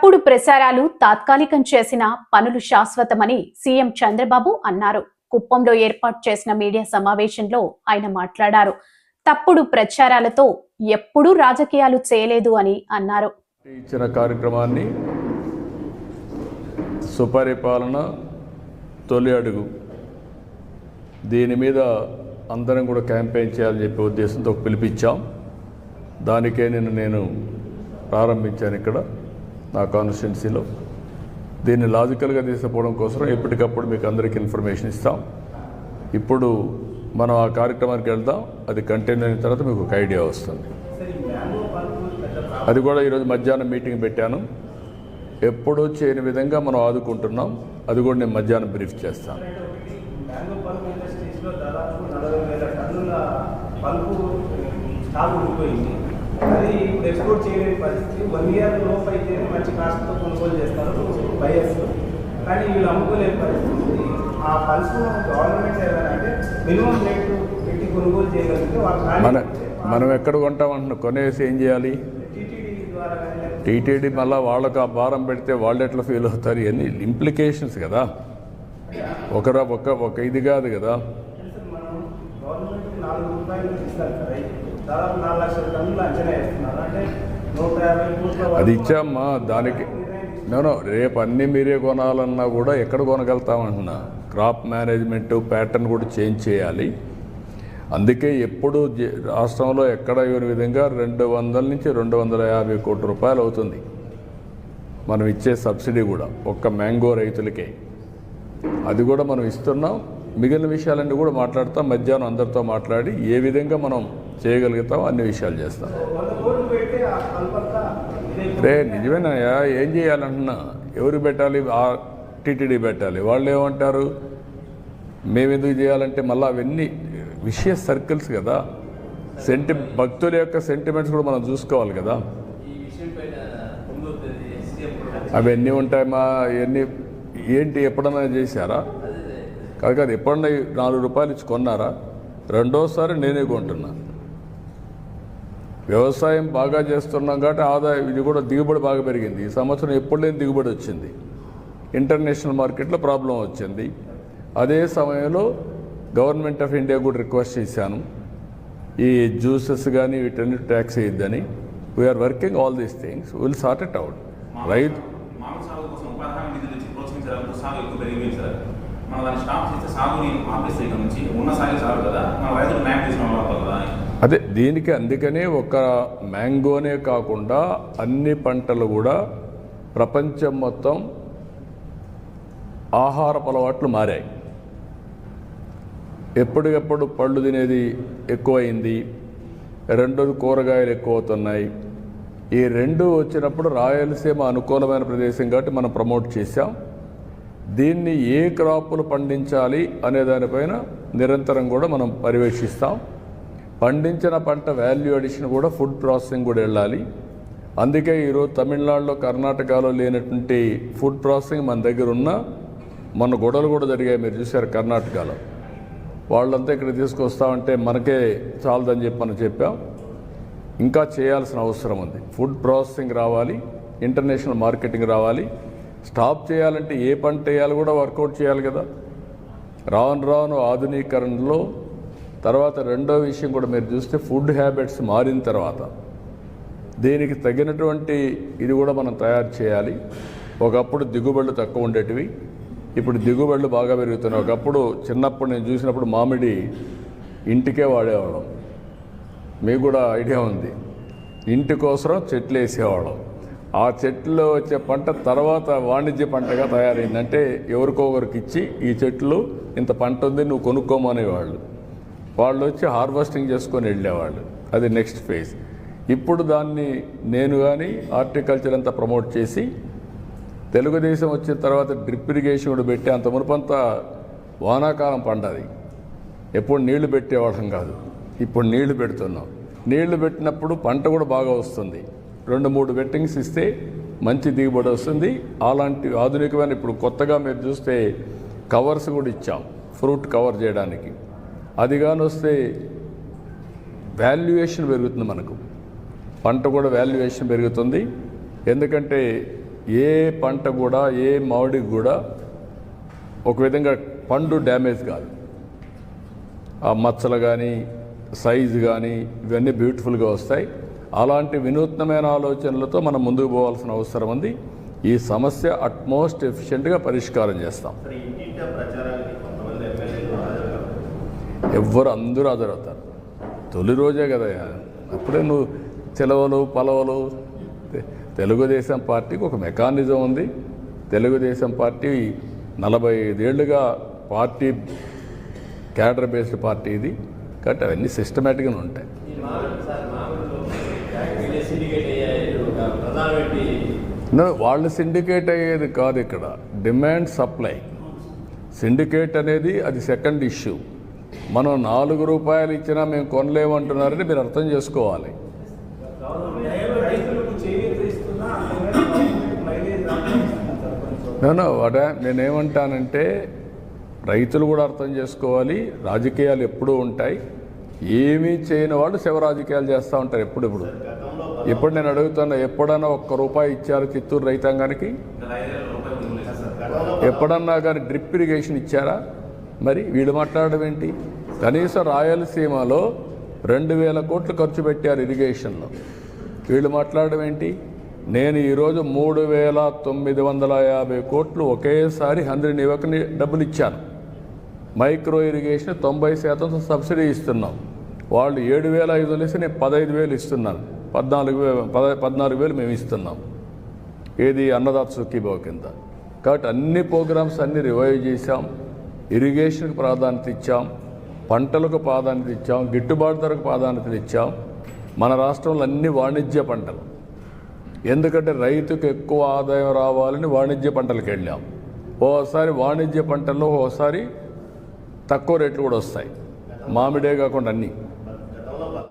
తప్పుడు ప్రచారాలు తాత్కాలికం చేసిన పనులు శాశ్వతమని సీఎం చంద్రబాబు అన్నారు. కుప్పంలో ఏర్పాటు చేసిన మీడియా సమావేశంలో ఆయన మాట్లాడారు. తప్పుడు ప్రచారాలతో ఎప్పుడూ రాజకీయాలు చేయలేదు అని అన్నారు. ఇచ్చిన కార్యక్రమాన్ని సుపరిపాలన తొలి అడుగు, దీని మీద అందరం కూడా క్యాంపెయిన్ చేయాలని చెప్పే ఉద్దేశంతో పిలిపించాం. దానికే నేను ప్రారంభించాను ఇక్కడ నా కాన్స్టిట్యున్సీలో. దీన్ని లాజికల్గా తీసుకుపోవడం కోసం ఎప్పటికప్పుడు మీకు అందరికీ ఇన్ఫర్మేషన్ ఇస్తాం. ఇప్పుడు మనం ఆ కార్యక్రమానికి వెళ్దాం. అది కంటిన్యూ అయిన తర్వాత మీకు ఒక ఐడియా వస్తుంది. అది కూడా ఈరోజు మధ్యాహ్నం మీటింగ్ పెట్టాను. ఎప్పుడూ చేయని విధంగా మనం ఆదుకుంటున్నాం. అది కూడా నేను మధ్యాహ్నం బ్రీఫ్ చేస్తాను. అది ఇప్పుడు ఎక్స్పోర్ట్ చేయలేని పరిస్థితి. 1 ఇయర్ లోపు అయితే మంచి కాస్ట్తో కొనుగోలు చేస్తారు బయర్స్, కానీ వీళ్ళు అమ్ముకోలేని పరిస్థితి. ఆ పల్పు గవర్నమెంట్ ఏదైనా అంటే మినిమం రేటు పెట్టి కొనుగోలు చేయగలిగితే మనం ఎక్కడ కొంటామంటున్నాం, కొనేసి ఏం చేయాలి? టీటీడీ మళ్ళీ వాళ్ళకు ఆ భారం పెడితే వాళ్ళు ఎట్లా ఫీల్ అవుతారు? ఇవన్నీ ఇంప్లికేషన్స్ కదా. ఒక ఇది కాదు కదా. మనం గవర్నమెంట్ 4 రూపాయలు ఇస్తారు కదా, దాదాపు 4 లక్షల టన్నులు అంచనా వేస్తున్నారు. అంటే 150 కోట్ల అది ఇచ్చామ్మా. దానికి రేపు అన్నీ మీరే కొనాలన్నా కూడా ఎక్కడ కొనగలుగుతామంటున్నా. క్రాప్ మేనేజ్మెంట్ ప్యాటర్న్ కూడా చేంజ్ చేయాలి. అందుకే ఎప్పుడు రాష్ట్రంలో ఎక్కడ ఇవ్వని విధంగా 200 నుంచి 250 కోట్ల రూపాయలు అవుతుంది మనం ఇచ్చే సబ్సిడీ కూడా ఒక్క మ్యాంగో రైతులకే. అది కూడా మనం ఇస్తున్నాం. మిగిలిన విషయాలన్నీ కూడా మాట్లాడతాం. మధ్యాహ్నం అందరితో మాట్లాడి ఏ విధంగా మనం చేయగలుగుతాం అన్ని విషయాలు చేస్తాం. నిజమేనాయా? ఏం చేయాలంటున్నా? ఎవరు పెట్టాలి? టీటీడీ పెట్టాలి. వాళ్ళు ఏమంటారు? మేమెందుకు చేయాలంటే మళ్ళీ అవన్నీ విషయ సర్కిల్స్ కదా. భక్తుల యొక్క సెంటిమెంట్స్ కూడా మనం చూసుకోవాలి కదా. అవన్నీ ఉంటాయమ్మా. ఇవన్నీ ఏంటి ఎప్పుడన్నా చేశారా? కాదు, ఎప్పుడన్నా 4 రూపాయలు ఇచ్చి కొన్నారా? రెండోసారి నేనే కొంటున్నా. వ్యవసాయం బాగా చేస్తున్నాం కాబట్టి ఆదాయం ఇది కూడా దిగుబడి బాగా పెరిగింది. ఈ సంవత్సరం ఎప్పుడు లేని దిగుబడి వచ్చింది. ఇంటర్నేషనల్ మార్కెట్లో ప్రాబ్లం వచ్చింది. అదే సమయంలో గవర్నమెంట్ ఆఫ్ ఇండియా కూడా రిక్వెస్ట్ చేశాను, ఈ జ్యూసెస్ కానీ వీటన్ని ట్యాక్స్ వేయద్దని. We're working all these things, will sort it out. Right అదే దీనికి అందుకనే ఒక మ్యాంగోనే కాకుండా అన్ని పంటలు కూడా ప్రపంచం మొత్తం ఆహారపు అలవాట్లు మారాయి. ఎప్పటికప్పుడు పళ్ళు తినేది ఎక్కువైంది. రెండోది కూరగాయలు ఎక్కువ అవుతున్నాయి. ఈ రెండు వచ్చినప్పుడు రాయలసీమ అనుకూలమైన ప్రదేశం కాబట్టి మనం ప్రమోట్ చేశాం. దీన్ని ఏ క్రాపులు పండించాలి అనే దానిపైన నిరంతరం కూడా మనం పర్యవేక్షిస్తాం. పండించిన పంట వాల్యూ అడిషన్ కూడా ఫుడ్ ప్రాసెసింగ్ కూడా వెళ్ళాలి. అందుకే ఈరోజు తమిళనాడులో కర్ణాటకలో లేనటువంటి ఫుడ్ ప్రాసెసింగ్ మన దగ్గర ఉన్న మొన్న గొడవలు కూడా జరిగాయి, మీరు చూశారు కర్ణాటకలో. వాళ్ళంతా ఇక్కడ తీసుకొస్తామంటే మనకే చాలదని చెప్పి మనం చెప్పాం. ఇంకా చేయాల్సిన అవసరం ఉంది. ఫుడ్ ప్రాసెసింగ్ రావాలి, ఇంటర్నేషనల్ మార్కెటింగ్ రావాలి. స్టాప్ చేయాలంటే ఏ పంట వేయాలి కూడా వర్కౌట్ చేయాలి కదా. రాను ఆధునీకరణలో తర్వాత రెండో విషయం కూడా మీరు చూస్తే ఫుడ్ హ్యాబిట్స్ మారిన తర్వాత దీనికి తగినటువంటి ఇది కూడా మనం తయారు చేయాలి. ఒకప్పుడు దిగుబడులు తక్కువ ఉండేటివి, ఇప్పుడు దిగుబడులు బాగా పెరుగుతున్నాయి. ఒకప్పుడు చిన్నప్పుడు నేను చూసినప్పుడు మామిడి ఇంటికే వాడేవాళ్ళం. మీకు కూడా ఐడియా ఉంది. ఇంటి కోసం చెట్లు వేసేవాళ్ళం. ఆ చెట్లు వచ్చే పంట తర్వాత వాణిజ్య పంటగా తయారైంది. అంటే ఎవరికో ఒకరికి ఇచ్చి ఈ చెట్లు ఇంత పంట ఉంది నువ్వు కొనుక్కోమనేవాళ్ళు. వాళ్ళు వచ్చి హార్వెస్టింగ్ చేసుకొని వెళ్ళేవాళ్ళు. అది నెక్స్ట్ ఫేజ్. ఇప్పుడు దాన్ని నేను కానీ హార్టికల్చర్ అంతా ప్రమోట్ చేసి తెలుగుదేశం వచ్చిన తర్వాత డ్రిప్ ఇరిగేషన్ కూడా పెట్టి, అంత మునుపంతా వానాకాలం పండది. ఎప్పుడు నీళ్లు పెట్టేవాళ్ళం కాదు, ఇప్పుడు నీళ్లు పెడుతున్నాం. నీళ్లు పెట్టినప్పుడు పంట కూడా బాగా వస్తుంది. 2-3 వెట్టింగ్స్ ఇస్తే మంచి దిగుబడి వస్తుంది. అలాంటి ఆధునికమైన ఇప్పుడు కొత్తగా మీరు చూస్తే కవర్స్ కూడా ఇచ్చాం ఫ్రూట్ కవర్ చేయడానికి. అది కానీ వస్తే వాల్యుయేషన్ పెరుగుతుంది. మనకు పంట కూడా వాల్యుయేషన్ పెరుగుతుంది. ఎందుకంటే ఏ పంట కూడా ఏ మామిడికి కూడా ఒక విధంగా పండు డ్యామేజ్ కాదు. ఆ మచ్చలు కానీ సైజు కానీ ఇవన్నీ బ్యూటిఫుల్గా వస్తాయి. అలాంటి వినూత్నమైన ఆలోచనలతో మనం ముందుకు పోవాల్సిన అవసరం ఉంది. ఈ సమస్య అట్మోస్ట్ ఎఫిషియెంట్గా పరిష్కారం చేస్తాం. అందరూ హాజరవుతారు. తొలి రోజే కదా, అప్పుడే నువ్వు సెలవులు పలవలు. తెలుగుదేశం పార్టీకి ఒక మెకానిజం ఉంది. తెలుగుదేశం పార్టీ 45 ఏళ్ళుగా పార్టీ క్యాడర్ బేస్డ్ పార్టీ ఇది, కాబట్టి అవన్నీ సిస్టమేటిక్గా ఉంటాయి. వాళ్ళు సిండికేట్ అయ్యేది కాదు. ఇక్కడ డిమాండ్ సప్లై సిండికేట్ అనేది అది సెకండ్ ఇష్యూ. మనం 4 రూపాయలు ఇచ్చినా మేము కొనలేమంటున్నారని మీరు అర్థం చేసుకోవాలి. నేనేమంటానంటే రైతులు కూడా అర్థం చేసుకోవాలి. రాజకీయాలు ఎప్పుడూ ఉంటాయి. ఏమీ చేయని వాళ్ళు శివ రాజకీయాలు చేస్తూ ఉంటారు ఎప్పుడెప్పుడు. ఇప్పుడు నేను అడుగుతున్నా, ఎప్పుడన్నా 1 రూపాయి ఇచ్చారు చిత్తూరు రైతాంగానికి? ఎప్పుడన్నా కానీ డ్రిప్ ఇరిగేషన్ ఇచ్చారా? మరి వీళ్ళు మాట్లాడడం ఏంటి? కనీసం రాయలసీమలో 2000 కోట్లు ఖర్చు పెట్టారు ఇరిగేషన్లో. వీళ్ళు మాట్లాడడం ఏంటి? నేను ఈరోజు 3950 కోట్లు ఒకేసారి 100 యువకుని డబ్బులు ఇచ్చాను. మైక్రో ఇరిగేషన్ 90% సబ్సిడీ ఇస్తున్నాం. వాళ్ళు 7500 ఇస్తే నేను 15000 ఇస్తున్నాను. 14,000 మేము ఇస్తున్నాం. ఏది అన్నదాత సుఖీభావ కింద. కాబట్టి అన్ని ప్రోగ్రామ్స్ అన్నీ రివైవ్ చేశాం. ఇరిగేషన్కి ప్రాధాన్యత ఇచ్చాం, పంటలకు ప్రాధాన్యత ఇచ్చాం, గిట్టుబాటు ధరకు ప్రాధాన్యత ఇచ్చాం. మన రాష్ట్రంలో అన్ని వాణిజ్య పంటలు, ఎందుకంటే రైతుకు ఎక్కువ ఆదాయం రావాలని వాణిజ్య పంటలకు వెళ్ళాం. ఓసారి వాణిజ్య పంటల్లో ఓసారి తక్కువ రేట్లు కూడా వస్తాయి. మామిడే కాకుండా అన్నీ.